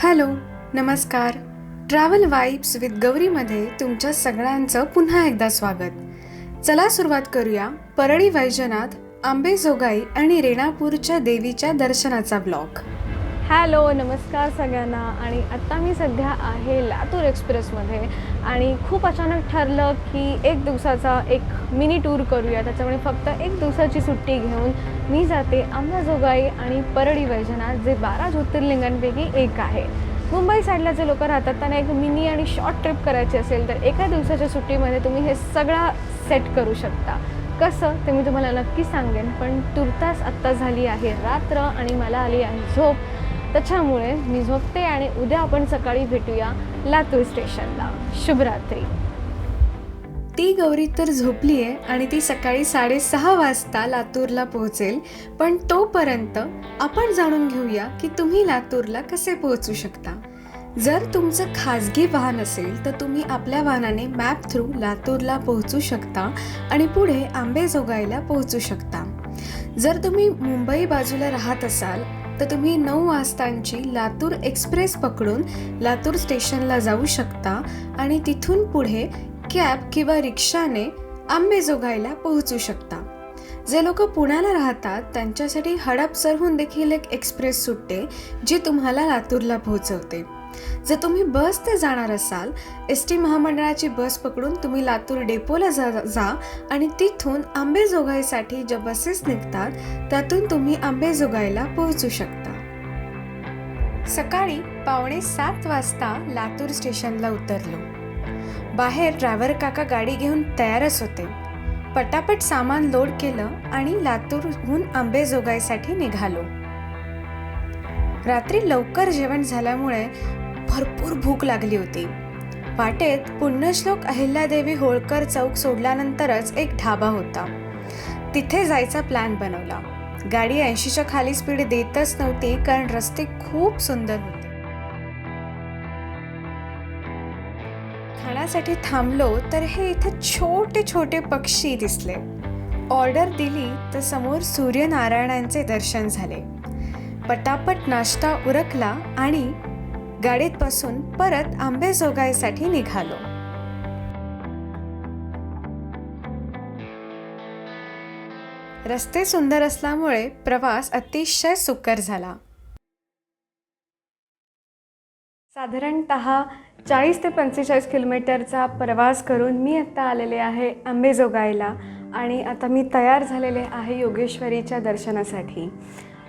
Hello, नमस्कार. Travel vibes with गौरीमध्ये तुमच्या सगळ्यांचं पुन्हा एकदा स्वागत. चला सुरुवात करूया परळी वैजनाथ, आंबेजोगाई आणि रेणापूरच्या देवीच्या दर्शनाचा ब्लॉग. हॅलो, नमस्कार सगळ्यांना. आणि आत्ता मी सध्या आहे लातूर एक्सप्रेसमध्ये आणि खूप अचानक ठरलं की एक दिवसाचा एक मिनी टूर करूया. त्याच्यामुळे फक्त एक दिवसाची सुट्टी घेऊन मी जाते अंबाजोगाई आणि परळी वैजनाथ, जे 12 ज्योतिर्लिंगांपैकी एक आहे. मुंबई साईडला जे लोक राहतात त्यांना एक मिनी आणि शॉर्ट ट्रिप करायची असेल तर एका दिवसाच्या सुट्टीमध्ये तुम्ही हे सगळं सेट करू शकता. कसं ते मी तुम्हाला नक्की सांगेन, पण तुर्तास आत्ता झाली आहे रात्र आणि मला आली आहे झोप. त्याच्यामुळे मी झोपते आणि उद्या आपण सकाळी भेटूया लातूर स्टेशनला. शुभरात्री. ती गौरी तर झोपली आहे आणि ती सकाळी 6:30 वाजता लातूरला पोहोचेल. पण तोपर्यंत आपण जाणून घेऊया की तुम्ही लातूरला कसे पोहोचू शकता. जर तुमचं खाजगी वाहन असेल तर तुम्ही आपल्या वाहनाने मॅप थ्रू लातूरला पोहोचू शकता आणि पुढे आंबेजोगाईला पोहोचू शकता. जर तुम्ही मुंबई बाजूला राहत असाल तर तुम्ही 9 वाजताची लातूर एक्सप्रेस पकडून लातूर स्टेशनला जाऊ शकता आणि तिथून पुढे कॅब किंवा रिक्षाने आंबेजोगाईला पोहोचू शकता. जे लोक पुण्याला राहतात त्यांच्यासाठी हडपसरहून देखील एक एक्सप्रेस सुटते जी तुम्हाला लातूरला पोहोचवते. जर तुम्ही बसने जाणार असाल, ST महामंडळाची बस पकडून तुम्ही लातूर डेपोला जा आणि तिथून आंबेजोगाईसाठी ज्या बसेस निघतात त्यातून तुम्ही आंबेजोगाईला पोहोचू शकता. सकाळी 6:45 वाजता लातूर स्टेशनला उतरलो. बाहेर ड्रायव्हर काका गाडी घेऊन तयारच होते. पटापट सामान लोड केलं आणि लातूरहून आंबेजोगाईसाठी निघालो. रात्री लवकर जेवण झाल्यामुळे भरपूर भूक लागली होती. वाटेत पुण्यश्लोक अहिल्यादेवी होळकर चौक सोडल्यानंतरच एक ढाबा होता. तिथे जायचा प्लॅन बनवला. गाडी 80च्या खाली स्पीड देतच नव्हती कारण रस्ते खूप सुंदर होते. खाण्यासाठी थांबलो तर हे इथे छोटे छोटे पक्षी दिसले. ऑर्डर दिली तर समोर सूर्यनारायणांचे दर्शन झाले. पटापट नाश्ता उरकला आणि गाडीत बसून परत आंबेजोगाईसाठी निघालो. रस्ते सुंदर असल्यामुळे प्रवास अतिशय सुकर झाला. साधारणतः 40 ते 45 किलोमीटरचा प्रवास करून मी आत्ता आलेले आहे आंबेजोगाईला आणि आता मी तयार झालेले आहे योगेश्वरीच्या दर्शनासाठी.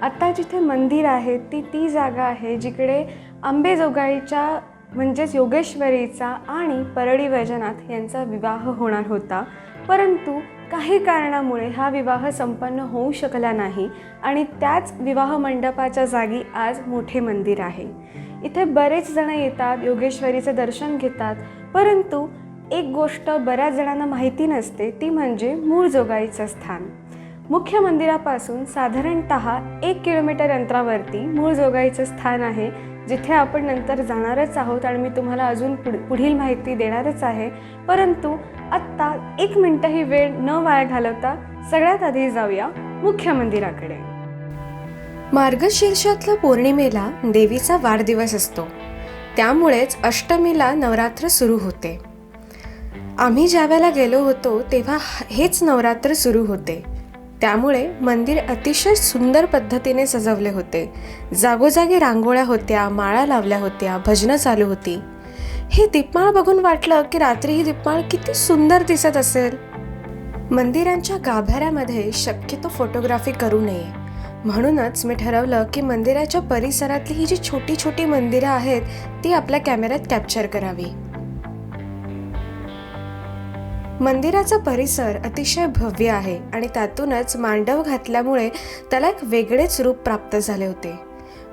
आत्ता जिथे मंदिर आहे ती जागा आहे जिकडे आंबेजोगाईच्या म्हणजेच योगेश्वरीचा आणि परळी वैजनाथ यांचा विवाह होणार होता. परंतु काही कारणामुळे हा विवाह संपन्न होऊ शकला नाही आणि त्याच विवाह मंडपाच्या जागी आज मोठे मंदिर आहे. इथे बरेच जण येतात, योगेश्वरीचे दर्शन घेतात. परंतु एक गोष्ट बऱ्याच जणांना माहिती नसते, ती म्हणजे मूळ जोगाईचं स्थान. मुख्य मंदिरापासून साधारणतः 1 किलोमीटर अंतरावरती मूळ जोगाईचं स्थान आहे, जिथे आपण नंतर जाणारच आहोत आणि मी तुम्हाला अजून पुढील माहिती देणारच आहे. परंतु आत्ता 1 मिनिटही वेळ न वाया घालवता सगळ्यात आधी जाऊया मुख्य मंदिराकडे. मार्गशीर्षातल्या पौर्णिमेला देवीचा वाढदिवस असतो, त्यामुळेच अष्टमीला नवरात्र सुरू होते. आम्ही ज्यावेळेला गेलो होतो तेव्हा हेच नवरात्र सुरू होते. त्यामुळे मंदिर अतिशय सुंदर पद्धतीने सजवले होते. जागोजागी रांगोळ्या होत्या, माळा लावल्या होत्या, भजनं चालू होती. हे दीपमाळ बघून वाटलं की रात्री ही दीपमाळ किती सुंदर दिसत असेल. मंदिरांच्या गाभाऱ्यामध्ये शक्यतो फोटोग्राफी करू नये, म्हणूनच मी ठरवलं की मंदिराच्या परिसरातली ही जी छोटी छोटी मंदिरं आहेत ती आपल्या कॅमेऱ्यात कॅप्चर करावी. मंदिराचा परिसर अतिशय भव्य आहे आणि त्यातूनच मांडव घातल्यामुळे त्याला एक वेगळेच रूप प्राप्त झाले होते.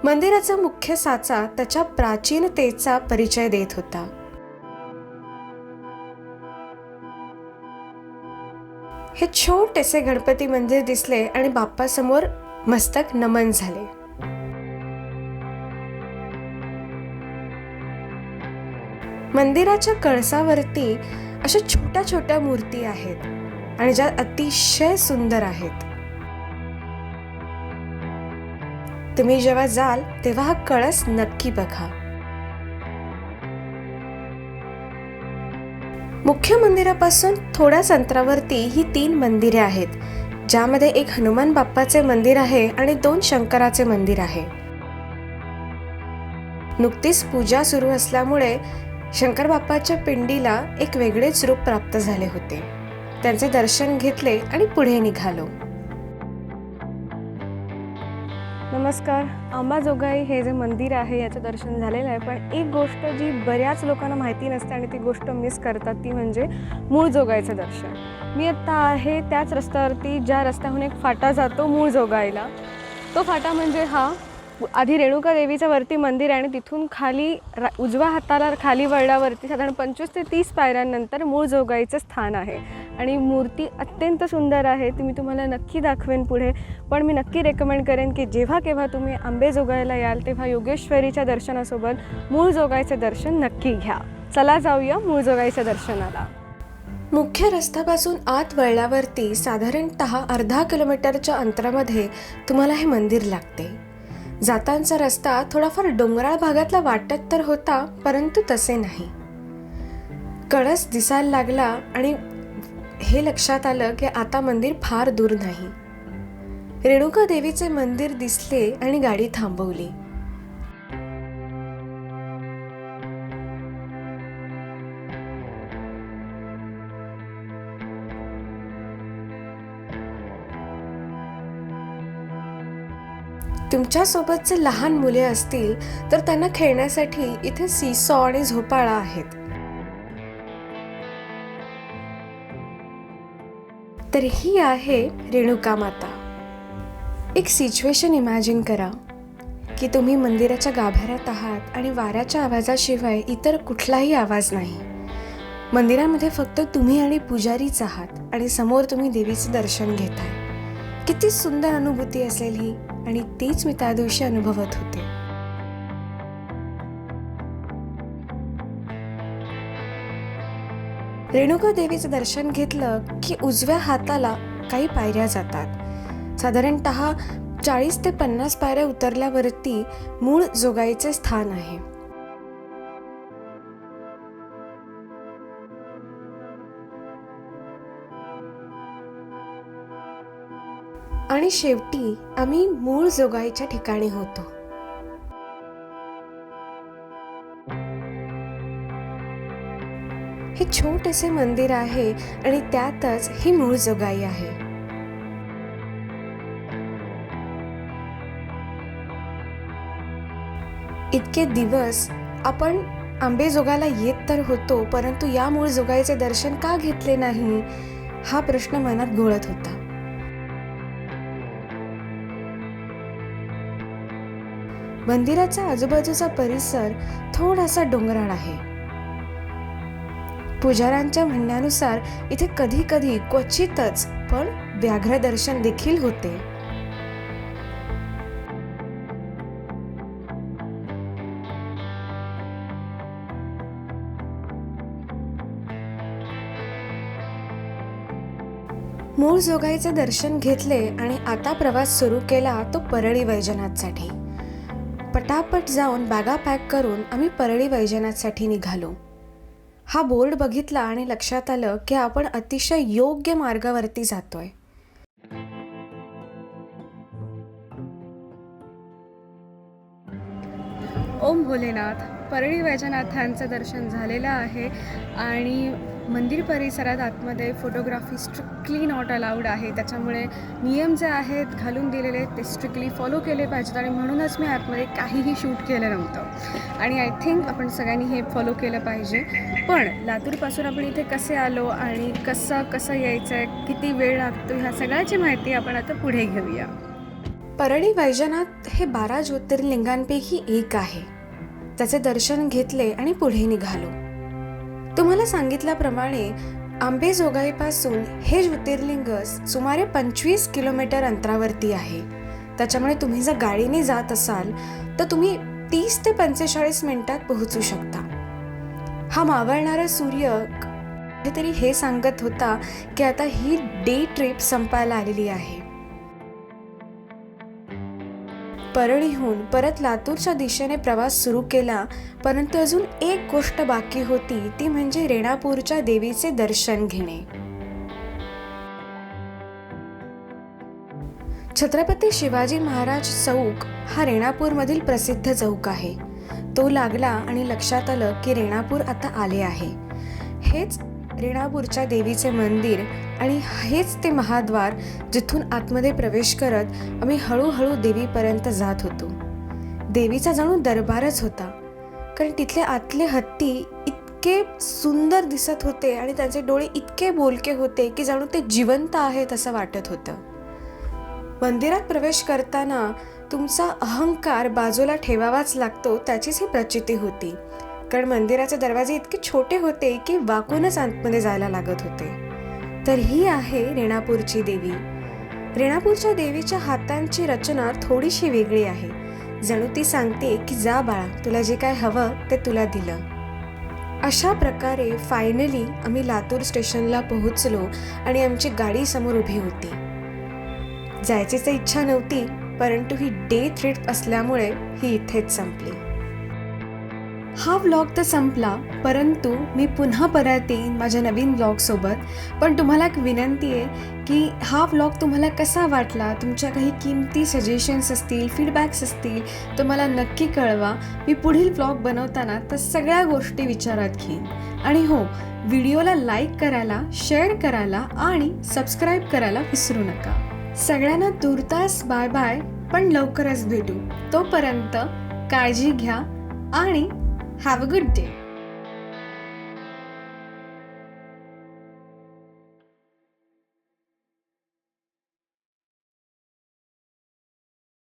मंदिराचा मुख्य साचा त्याच्या प्राचीनतेचा परिचय देत होता. हे छोटेसे गणपती मंदिर दिसले आणि बाप्पासमोर मस्तक नमन झाले. मंदिराच्या कळसावरती अशा छोट्या छोट्या मूर्ती आहेत आणि ज्या अतिशय सुंदर आहेत. तुम्ही जेव्हा जाल तेव्हा हा कळस नक्की बघा. मुख्य मंदिरापासून थोड्याच अंतरावरती ही 3 मंदिरे आहेत, ज्यामध्ये एक हनुमान बाप्पाचे मंदिर आहे आणि 2 शंकराचे मंदिर आहे. नुकतीच पूजा सुरू असल्यामुळे शंकर बाप्पाच्या पिंडीला एक वेगळेच रूप प्राप्त झाले होते. त्यांचे दर्शन घेतले आणि पुढे निघालो. नमस्कार. अंबाजोगाई हे जे मंदिर आहे याचं दर्शन झालेलं आहे, पण एक गोष्ट जी बऱ्याच लोकांना माहिती नसते आणि ती गोष्ट मिस करतात ती म्हणजे मूळजोगाईचं दर्शन. मी आत्ता आहे त्याच रस्त्यावरती ज्या रस्त्याहून एक फाटा जातो मूळजोगाईला. तो फाटा म्हणजे हा आधी रेणुका देवीचं वरती मंदिर आहे आणि तिथून खाली उजव्या हाताला खाली वळल्यावरती साधारण 25 ते 30 पायऱ्यांनंतर मूळजोगाईचं स्थान आहे. आणि मूर्ती अत्यंत सुंदर आहे, ती मी तुम्हाला नक्की दाखवेन पुढे. पण मी नक्की रेकमेंड करेन की जेव्हा केव्हा तुम्ही अंबेजोगाईला याल तेव्हा योगेश्वरीच्या दर्शनासोबत मूळजोगाईचं दर्शन नक्की घ्या. चला जाऊया मूळजोगाईच्या दर्शनाला. मुख्य रस्त्यापासून आत वळल्यावरती साधारणतः अर्धा किलोमीटरच्या अंतरामध्ये तुम्हाला हे मंदिर लागते. जातांचा रस्ता थोडाफार डोंगराळ भागातला वाटत तर होता, परंतु तसे नाही. कळस दिसायला लागला आणि हे लक्षात आलं की आता मंदिर फार दूर नाही. रेणुका देवीचे मंदिर दिसले आणि गाडी थांबवली. तुमच्या सोबतचे लहान मुले असतील तर त्यांना खेळण्यासाठी इथे सीसॉ आणि झोपाळा आहेत. तर ही आहे रेणुका माता. एक सिच्युएशन इमॅजिन करा की तुम्ही मंदिराच्या गाभाऱ्यात आहात आणि वाऱ्याच्या आवाजाशिवाय इतर कुठलाही आवाज नाही. मंदिरामध्ये फक्त तुम्ही आणि पुजारीच आहात आणि समोर तुम्ही देवीचे दर्शन घेताय. किती सुंदर अनुभूती असेल ही, आणि तीच मी त्या दिवशी अनुभवत होते. रेणुका देवीचं दर्शन घेतलं की उजव्या हाताला काही पायऱ्या जातात. साधारणतः 40 ते 50 पायऱ्या उतरल्यावरती मूळ जोगाईचे स्थान आहे. आणि शेवटी आम्ही मूळ जोगाईच्या ठिकाणी होतो. हे छोटेसे मंदिर आहे आणि त्यातच ही मूळ जोगाई आहे. इतके दिवस आपण अंबेजोगाईला येत तर होतो, परंतु या मूळ जोगाईचे दर्शन का घेतले नाही हा प्रश्न मनात घोळत होता. मंदिराचा आजूबाजूचा परिसर थोडासा डोंगराळ आहे. पुजाऱ्यांच्या म्हणण्यानुसार इथे कधी कधी क्वचितच पण व्याघ्र दर्शन देखील होते. मूळ जोगाईचे दर्शन घेतले आणि आता प्रवास सुरू केला तो परळी वैजनाथसाठी. पटापट जाऊन बॅगा पॅक करून आम्ही परळी वैजनाथसाठी निघालो. हा बोर्ड बघितला आणि लक्षात आलं की आपण अतिशय योग्य मार्गावरती जातोय. ओम भोलेनाथ. परळी वैजनाथांचं दर्शन झालेलं आहे आणि मंदिर परिसरात आतमध्ये फोटोग्राफी स्ट्रिक्टली नॉट अलाउड आहे. त्याच्यामुळे नियम जे आहेत घालून दिलेले ते स्ट्रिक्टली फॉलो केले पाहिजेत आणि म्हणूनच मी आतमध्ये काहीही शूट केलं नव्हतं. आणि आय थिंक आपण सगळ्यांनी हे फॉलो केलं पाहिजे. पण लातूरपासून आपण इथे कसे आलो आणि कसं यायचं आहे, किती वेळ लागतो, ह्या सगळ्याची माहिती आपण आता पुढे घेऊया. परळी वैजनाथ हे 12 ज्योतिर्लिंगांपैकी एक आहे. त्याचे दर्शन घेतले आणि पुढे निघालो. तुम्हाला सांगितल्याप्रमाणे अंबेजोगाईपासून हे ज्योतिर्लिंग सुमारे 25 किलोमीटर अंतरावरती आहे. त्याच्यामुळे तुम्ही जर गाडीने जात असाल तर तुम्ही 30 ते 45 मिनिटात पोहोचू शकता. हा मावळणारा सूर्य कुठेतरी हे सांगत होता की आता ही डे ट्रिप संपायला आलेली आहे. परळीहून परत लातूरच्या दिशेने प्रवास सुरू केला, परंतु अजून एक गोष्ट बाकी होती, ती म्हणजे रेणापूरच्या देवीचे दर्शन घेणे. छत्रपती शिवाजी महाराज चौक हा रेणापूरमधील प्रसिद्ध चौक आहे. तो लागला आणि लक्षात आलं की रेणापूर आता आले आहे. हेच रेणापूरच्या देवीचे मंदिर आणि हेच ते महाद्वार, जिथून आतमध्ये प्रवेश करत आम्ही हळूहळू देवीपर्यंत जात होतो. देवीचा जणू दरबारच होता, कारण तिथले आतले हत्ती इतके सुंदर दिसत होते आणि त्यांचे डोळे इतके बोलके होते की जणू ते जिवंत आहेत असं वाटत होतं. मंदिरात प्रवेश करताना तुमचा अहंकार बाजूला ठेवावाच लागतो, त्याचीच ही प्रचिती होती, कारण मंदिराचे दरवाजे इतके छोटे होते की वाकूनच आतमध्ये जायला लागत होते. तर ही आहे रेणापूरची देवी. रेणापूरच्या देवीच्या हातांची रचना थोडीशी वेगळी आहे. जणू ती सांगते की जा बाळा, तुला जे काय हवं ते तुला दिलं. अशा प्रकारे फायनली आम्ही लातूर स्टेशनला पोहोचलो आणि आमची गाडी समोर उभी होती. जायची तर इच्छा नव्हती, परंतु ही डे ट्रिप असल्यामुळे ही इथेच संपली. हा व्लॉग तर संपला, परंतु मी पुन्हा परत येईन माझ्या नवीन व्लॉगसोबत. पण तुम्हाला एक विनंती आहे की हा व्लॉग तुम्हाला कसा वाटला, तुमच्या काही किमती सजेशन्स असतील, फीडबॅक्स असतील तर मला नक्की कळवा. मी पुढील व्लॉग बनवताना तर सगळ्या गोष्टी विचारात घेईन. आणि हो, व्हिडिओला लाईक करायला, शेअर करायला आणि सबस्क्राईब करायला विसरू नका. सगळ्यांना तूर्तास बाय बाय, पण लवकरच भेटू. तोपर्यंत काळजी घ्या आणि हॅव अ गुड डे.